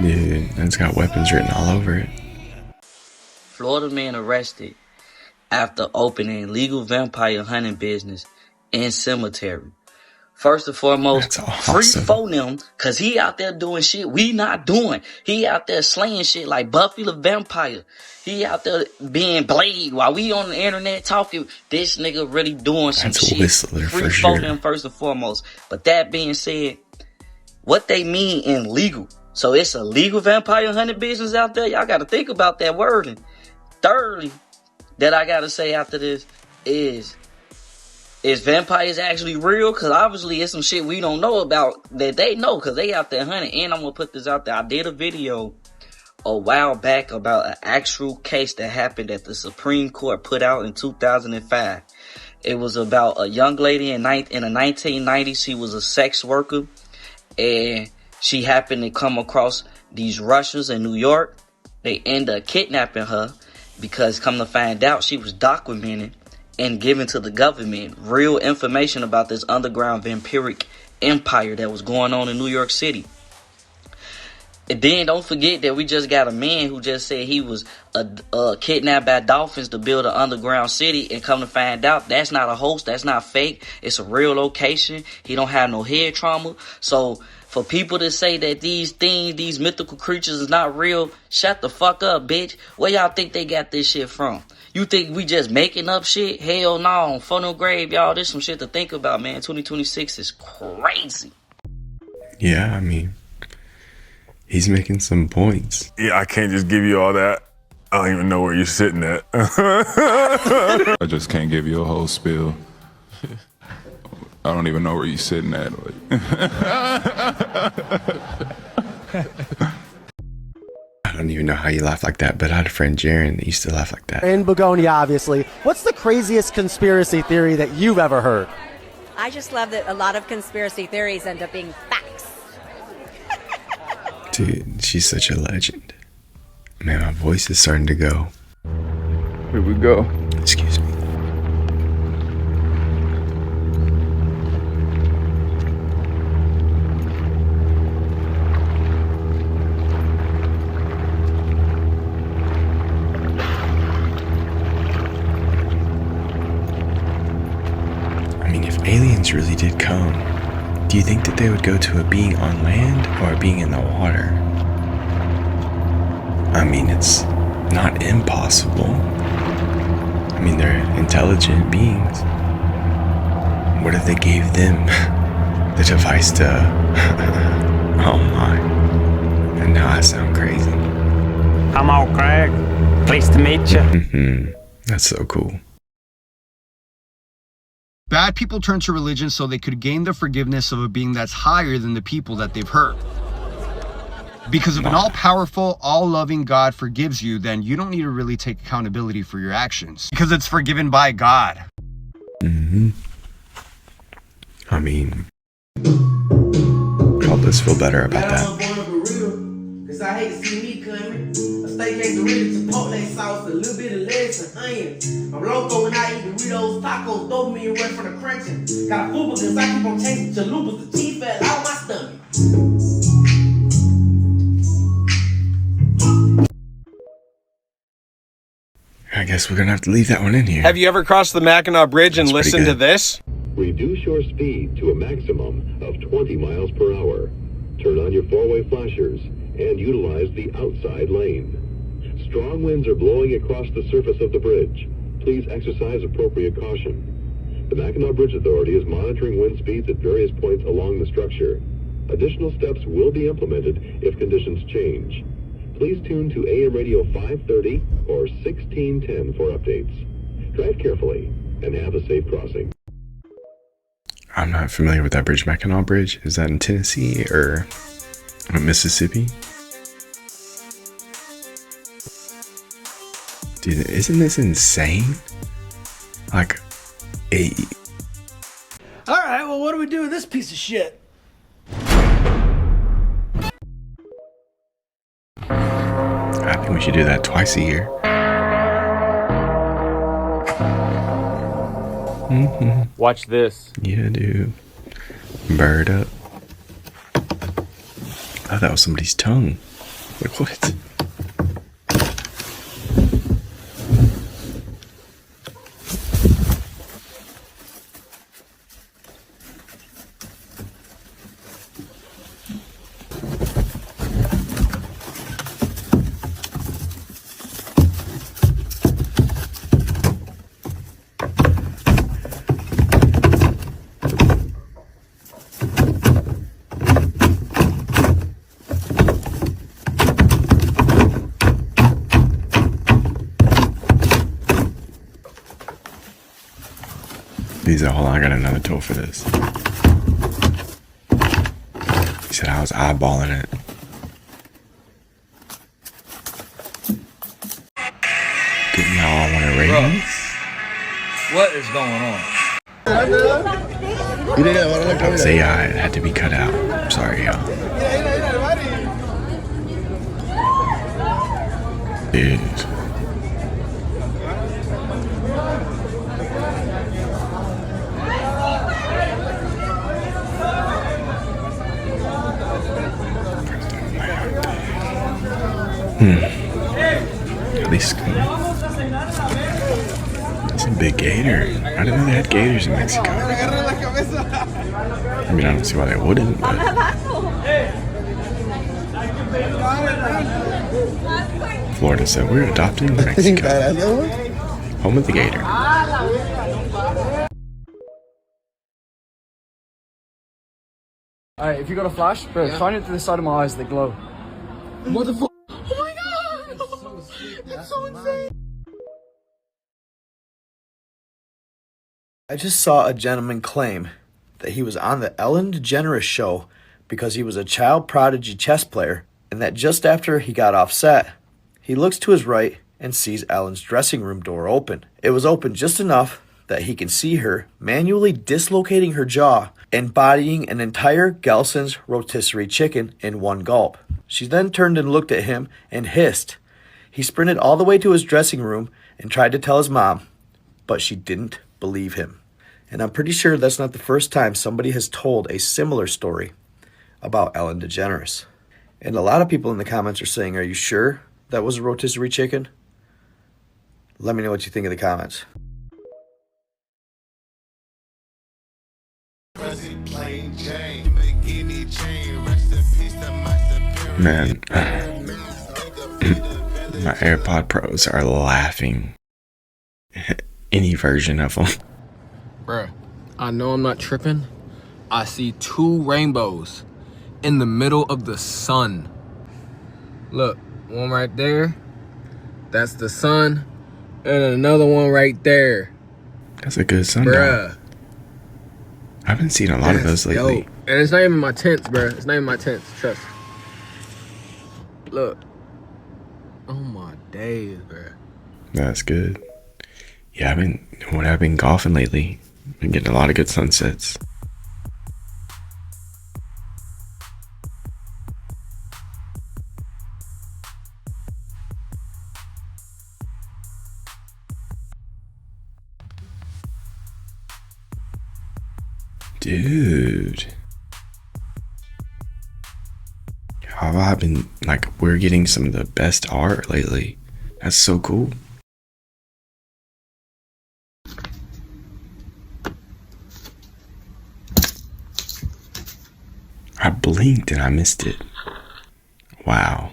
Dude, it's got weapons written all over it. Florida man arrested after opening legal vampire hunting business in cemetery. First and foremost, free for them, cause he out there doing shit we not doing. He out there slaying shit like Buffy the Vampire. He out there being Blade while we on the internet talking. This nigga really doing some shit. Whistler free for for sure. him first and foremost. But that being said, what they mean in legal. So it's a legal vampire hunting business out there. Y'all gotta think about that wording. Thirdly, that I gotta say after this is vampires actually real? Because obviously it's some shit we don't know about that they know because they out there hunting. And I'm going to put this out there. I did a video a while back about an actual case that happened that the Supreme Court put out in 2005. It was about a young lady in the 1990s. She was a sex worker. And she happened to come across these Russians in New York. They ended up kidnapping her because come to find out she was documenting and giving to the government real information about this underground vampiric empire that was going on in New York City. And then don't forget that we just got a man who just said he was kidnapped by dolphins to build an underground city, and come to find out that's not a hoax, that's not fake, it's a real location. He don't have no head trauma. So for people to say that these things, these mythical creatures is not real, shut the fuck up, bitch. Where y'all think they got this shit from? You think we just making up shit? Hell no. Funnel grave, y'all. There's some shit to think about, man. 2026 is crazy. Yeah, I mean, he's making some points. Yeah, I can't just give you all that. I don't even know where you're sitting at. I just can't give you a whole spiel. I don't even know where you're sitting at. I don't even know how you laugh like that, but I had a friend, Jaron, that used to laugh like that. In Begonia, obviously. What's the craziest conspiracy theory that you've ever heard? I just love that a lot of conspiracy theories end up being facts. Dude, she's such a legend. Man, my voice is starting to go. Here we go. Excuse me. Aliens really did come, do you think that they would go to a being on land or a being in the water? I mean, it's not impossible. I mean, they're intelligent beings. What if they gave them the device to... Oh my. And now I sound crazy. I'm all Craig. Pleased to meet you. That's so cool. Bad people turn to religion so they could gain the forgiveness of a being that's higher than the people that they've hurt. Because if an all-powerful, all-loving God forgives you, then you don't need to really take accountability for your actions. Because it's forgiven by God. I mean, help us feel better about that. Cause I hate to see me coming. A steak quesadilla, chipotle sauce, a little bit of lettuce and onions. I'm loco when I eat Doritos, tacos, dopamine away from the crunching. Got a fupa cause I keep on chasing chalupas, the teeth fell out my stomach. I guess we're gonna have to leave that one in here. Have you ever crossed the Mackinac Bridge and listened to this? Reduce your speed to a maximum of 20 miles per hour. Turn on your four-way flashers and utilize the outside lane. Strong winds are blowing across the surface of the bridge. Please exercise appropriate caution. The Mackinac Bridge Authority is monitoring wind speeds at various points along the structure. Additional steps will be implemented if conditions change. Please tune to AM radio 530 or 1610 for updates. Drive carefully and have a safe crossing. I'm not familiar with that bridge. Mackinac Bridge, is that in Tennessee or Mississippi? Dude, isn't this insane? Like, Alright, well, what do we do with this piece of shit? I think we should do that twice a year. Watch this. Yeah, dude. Bird up. Oh, that was somebody's tongue. Like, what? Hold on, I got another tool for this. He said I was eyeballing it. Didn't y'all want to raise? What is going on? It's AI, it had to be cut out. I'm sorry, y'all. Dude. At least it's a big gator. I didn't know they had gators in Mexico. I mean, I don't see why they wouldn't, but Florida said we're adopting Mexico. Home of the gator. Alright, if you got a flash, bro, shine it to the side of my eyes that glow. What the fuck? Oh my god! It's so insane! I just saw a gentleman claim that he was on the Ellen DeGeneres show because he was a child prodigy chess player, and that just after he got off set, he looks to his right and sees Ellen's dressing room door open. It was open just enough that he can see her manually dislocating her jaw, embodying an entire Gelson's rotisserie chicken in one gulp. She then turned and looked at him and hissed. He sprinted all the way to his dressing room and tried to tell his mom, but she didn't believe him. And I'm pretty sure that's not the first time somebody has told a similar story about Ellen DeGeneres. And a lot of people in the comments are saying, are you sure that was a rotisserie chicken? Let me know what you think in the comments. Man, my AirPod Pros are laughing. Any version of them. Bruh, I know I'm not tripping. I see two rainbows in the middle of the sun. Look, one right there. That's the sun. And another one right there. That's a good sundial. Bruh. I haven't seen a lot of those lately. Yo, and it's not even my tents, bruh. It's not even my tents. Trust. Look. Oh my days, bruh. That's good. Yeah, I've been golfing lately. Been getting a lot of good sunsets. Dude. How have I been, like, we're getting some of the best art lately. That's so cool. I blinked and I missed it. Wow.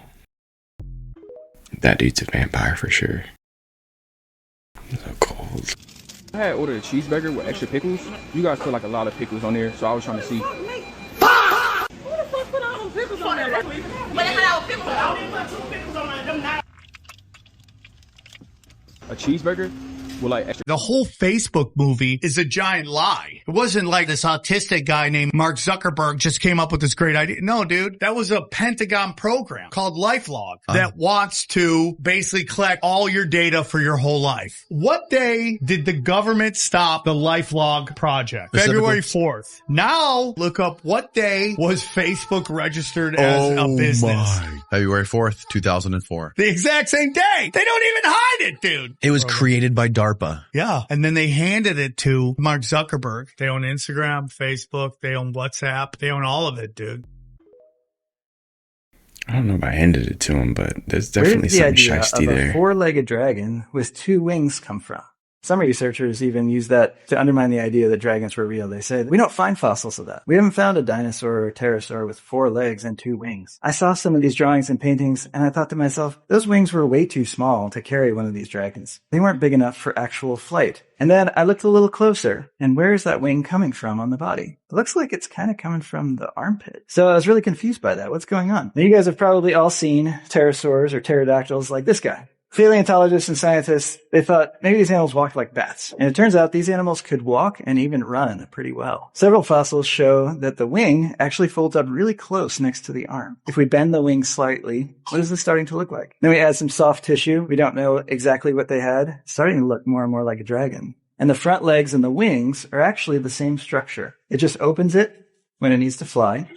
That dude's a vampire for sure. So cold. I had ordered a cheeseburger with extra pickles. You guys put like a lot of pickles on there, so I was trying to see. A cheeseburger? Well, like the whole Facebook movie is a giant lie. It wasn't like this autistic guy named Mark Zuckerberg just came up with this great idea. No, dude, that was a Pentagon program called LifeLog that wants to basically collect all your data for your whole life. What day did the government stop the LifeLog project? February 4th. Now look up what day was Facebook registered as a business. February 4th, 2004. The exact same day. They don't even hide it, dude. It was created by DARPA. Yeah. And then they handed it to Mark Zuckerberg. They own Instagram, Facebook, they own WhatsApp. They own all of it, dude. I don't know if I handed it to him, but there's definitely some shiesty there. A four-legged dragon with two wings come from? Some researchers even use that to undermine the idea that dragons were real. They say, we don't find fossils of that. We haven't found a dinosaur or a pterosaur with 4 legs and 2 wings. I saw some of these drawings and paintings, and I thought to myself, those wings were way too small to carry one of these dragons. They weren't big enough for actual flight. And then I looked a little closer, and where is that wing coming from on the body? It looks like it's kind of coming from the armpit. So I was really confused by that. What's going on? Now, you guys have probably all seen pterosaurs or pterodactyls like this guy. Paleontologists and scientists, they thought maybe these animals walked like bats. And it turns out these animals could walk and even run pretty well. Several fossils show that the wing actually folds up really close next to the arm. If we bend the wing slightly, what is this starting to look like? Then we add some soft tissue. We don't know exactly what they had. It's starting to look more and more like a dragon. And the front legs and the wings are actually the same structure. It just opens it when it needs to fly.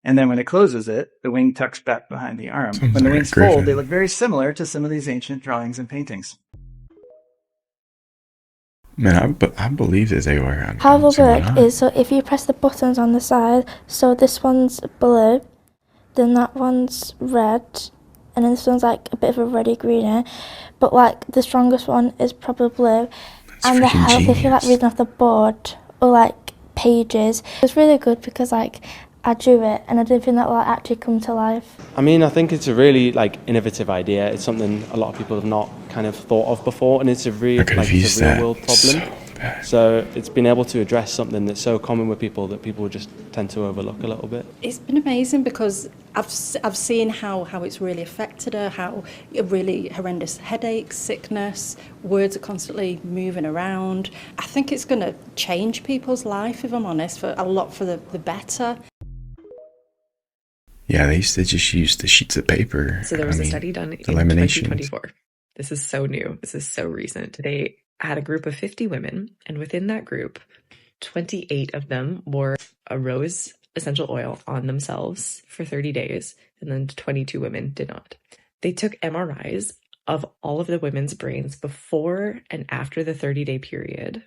And then when it closes it, the wing tucks back behind the arm. When the wings fold, they look very similar to some of these ancient drawings and paintings. Man, I believe that they were. How they work is, so if you press the buttons on the side, so this one's blue, then that one's red, and then this one's like a bit of a reddy greener, but like the strongest one is probably blue. And the help, if you like reading off the board or like pages, it's really good because like I drew it and I didn't think that will actually come to life. I mean, I think it's a really innovative idea. It's something a lot of people have not kind of thought of before, and it's a real world problem. So it's been able to address something that's so common with people that people just tend to overlook a little bit. It's been amazing because I've seen how it's really affected her, how really horrendous headaches, sickness, words are constantly moving around. I think it's going to change people's life, if I'm honest, for a lot for the better. Yeah, they used to just use the sheets of paper. So there was a study done in 2024. This is so new. This is so recent. They had a group of 50 women, and within that group, 28 of them wore a rose essential oil on themselves for 30 days, and then 22 women did not. They took MRIs of all of the women's brains before and after the 30-day period,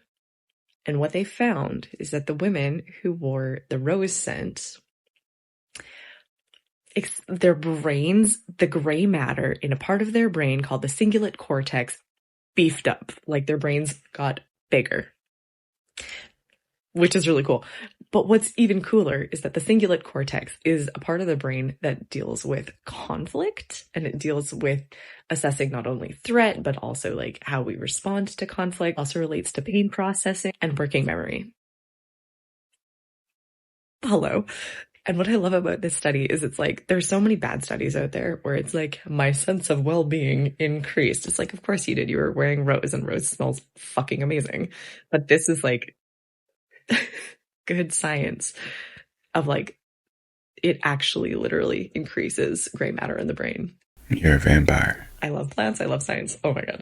and what they found is that the women who wore the rose scent, their brains, the gray matter in a part of their brain called the cingulate cortex beefed up, like their brains got bigger, which is really cool. But what's even cooler is that the cingulate cortex is a part of the brain that deals with conflict, and it deals with assessing not only threat, but also like how we respond to conflict, also relates to pain processing and working memory. Hello. And what I love about this study is it's like, there's so many bad studies out there where it's like, my sense of well-being increased. It's like, of course you did. You were wearing rose and rose smells fucking amazing. But this is like good science of like, it actually literally increases gray matter in the brain. You're a vampire. I love plants. I love science. Oh my God.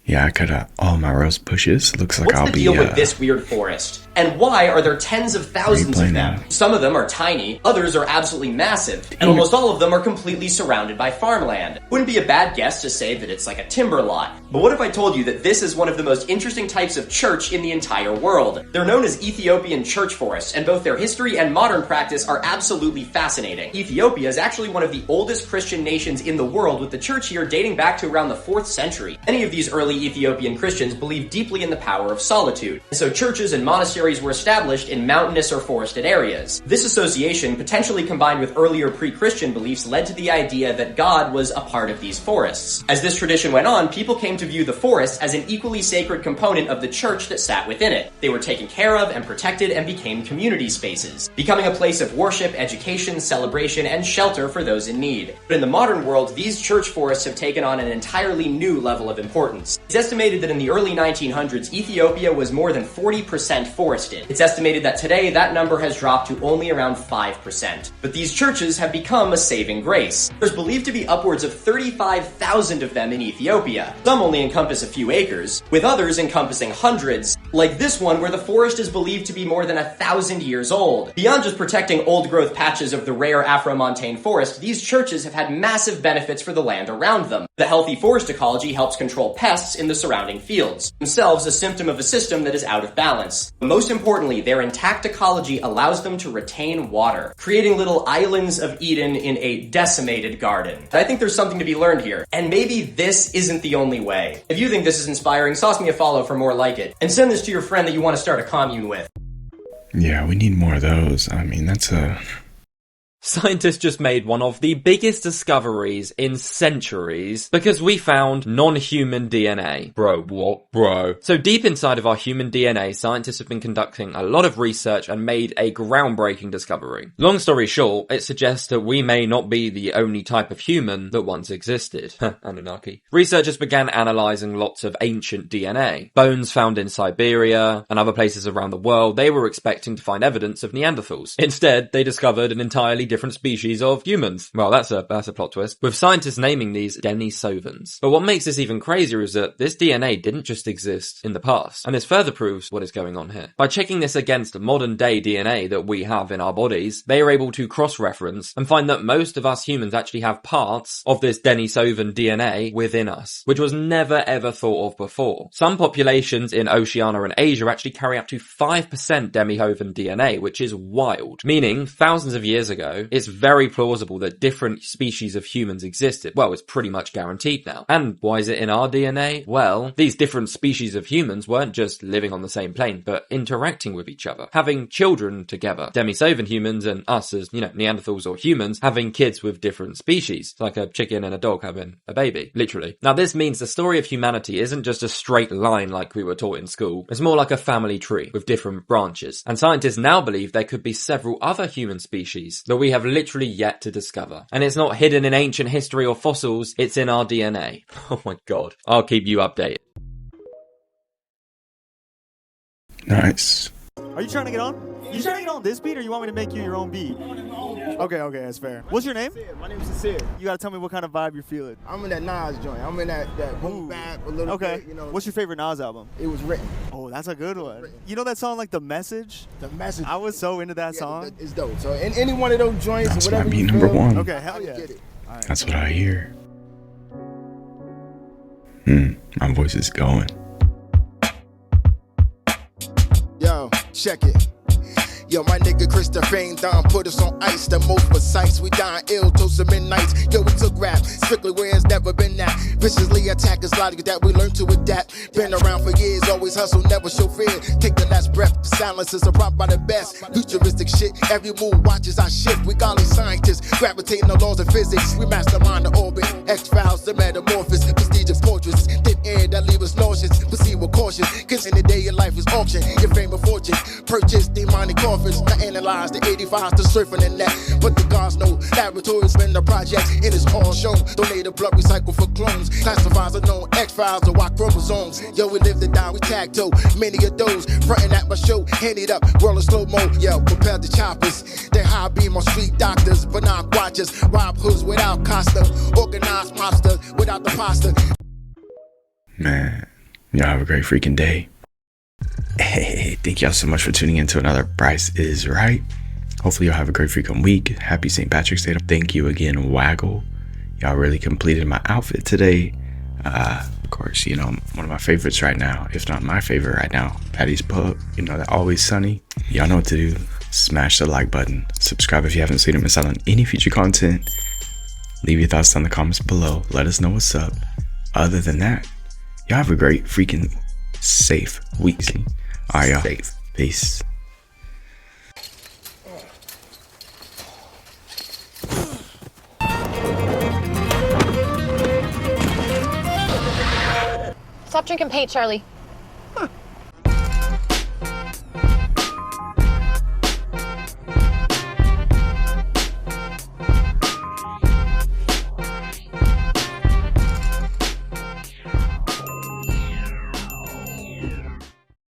Yeah, I cut out all my rose bushes. Looks like I'll be... What's the deal with this weird forest? And why are there tens of thousands of them? Some of them are tiny, others are absolutely massive, and almost all of them are completely surrounded by farmland. Wouldn't be a bad guess to say that it's like a timber lot. But what if I told you that this is one of the most interesting types of church in the entire world? They're known as Ethiopian church forests, and both their history and modern practice are absolutely fascinating. Ethiopia is actually one of the oldest Christian nations in the world, with the church here dating back to around the 4th century. Many of these early Ethiopian Christians believed deeply in the power of solitude, and so churches and monasteries were established in mountainous or forested areas. This association, potentially combined with earlier pre-Christian beliefs, led to the idea that God was a part of these forests. As this tradition went on, people came to view the forest as an equally sacred component of the church that sat within it. They were taken care of and protected and became community spaces, becoming a place of worship, education, celebration, and shelter for those in need. But in the modern world, these church forests have taken on an entirely new level of importance. It's estimated that in the early 1900s, Ethiopia was more than 40% forested. It's estimated that today that number has dropped to only around 5%. But these churches have become a saving grace. There's believed to be upwards of 35,000 of them in Ethiopia. Some only encompass a few acres, with others encompassing hundreds, like this one where the forest is believed to be more than 1,000 years old. Beyond just protecting old-growth patches of the rare Afro-montane forest, these churches have had massive benefits for the land around them. The healthy forest ecology helps control pests in the surrounding fields, themselves a symptom of a system that is out of balance. But most importantly, their intact ecology allows them to retain water, creating little islands of Eden in a decimated garden. I think there's something to be learned here, and maybe this isn't the only way. If you think this is inspiring, toss me a follow for more like it, and send this to your friend that you want to start a commune with. Yeah, we need more of those. I mean, that's a... Scientists just made one of the biggest discoveries in centuries because we found non-human DNA. Bro, what? Bro. So deep inside of our human DNA, scientists have been conducting a lot of research and made a groundbreaking discovery. Long story short, it suggests that we may not be the only type of human that once existed. Anunnaki. Researchers began analyzing lots of ancient DNA. Bones found in Siberia and other places around the world, they were expecting to find evidence of Neanderthals. Instead, they discovered an entirely different species of humans. Well, that's a plot twist, with scientists naming these Denisovans. But what makes this even crazier is that this DNA didn't just exist in the past, and this further proves what is going on here. By checking this against modern day DNA that we have in our bodies, they are able to cross-reference and find that most of us humans actually have parts of this Denisovan DNA within us, which was never ever thought of before. Some populations in Oceania and Asia actually carry up to 5% Denisovan DNA, which is wild, meaning thousands of years ago, it's very plausible that different species of humans existed. Well, it's pretty much guaranteed now. And why is it in our DNA? Well, these different species of humans weren't just living on the same plane, but interacting with each other, having children together. Denisovan humans and us as, Neanderthals or humans, having kids with different species, like a chicken and a dog having a baby, literally. Now, this means the story of humanity isn't just a straight line like we were taught in school. It's more like a family tree with different branches. And scientists now believe there could be several other human species that we have literally yet to discover. And it's not hidden in ancient history or fossils, it's in our DNA. Oh my god. I'll keep you updated. Nice. Are you trying to get on? You trying to get on this beat, or you want me to make you your own beat? Okay, that's fair. What's your name? My name's Sincere. You gotta tell me what kind of vibe you're feeling. I'm in that Nas joint. I'm in that boom bap a little bit. What's your favorite Nas album? It Was Written. Oh, that's a good one. You know that song, like The Message? The Message. I was so into that song. It's dope. So in any one of those joints, that's whatever my beat you number feel, one. Okay, hell yeah. Get it. Right. That's what I hear. My voice is going. Yo, check it. Yo, my nigga Christopher Dom put us on ice. The most precise, we dying ill till some midnights. Yo, we took rap strictly where it's never been at. Viciously attack is logic that we learned to adapt. Been around for years, always hustle, never show fear. Take the last breath, the silence is a prop by the best. Futuristic shit, every move watches our shift. We godly scientists, gravitating the laws of physics. We mastermind the orbit, X-Files, the metamorphosis, prestigious portraits. Thin air that leave us nauseous, proceed with caution. Cause in the day your life is auction, your fame and fortune. Purchase demonic coffins, to analyze the 85s to surfing the net. But the gods know, laboratories spend the project, it is all shown. Donate a blood recycle for clones. Classifies are known, X-Files or Y chromosomes. Yo, we live to die, we tag toe. Many of those, frontin' at my show, hand it up, roll a slow-mo. Yo, prepare the choppers. They high beam on street doctors, but not watchers. Rob hoods without Costa, organized mobster without the pasta. Man, y'all have a great freaking day. Hey, thank y'all so much for tuning in to another Bryce is Right. Hopefully y'all have a great freaking week. Happy St. Patrick's Day. Thank you again, Waggle. Y'all really completed my outfit today. Of course, one of my favorites right now, if not my favorite right now, Patty's Pub. That Always Sunny. Y'all know what to do. Smash the like button. Subscribe if you haven't seen it. Miss out on any future content. Leave your thoughts down in the comments below. Let us know what's up. Other than that, Y'all have a great freaking safe week. Alright, y'all. Safe. Peace. Stop drinking paint, Charlie. Huh.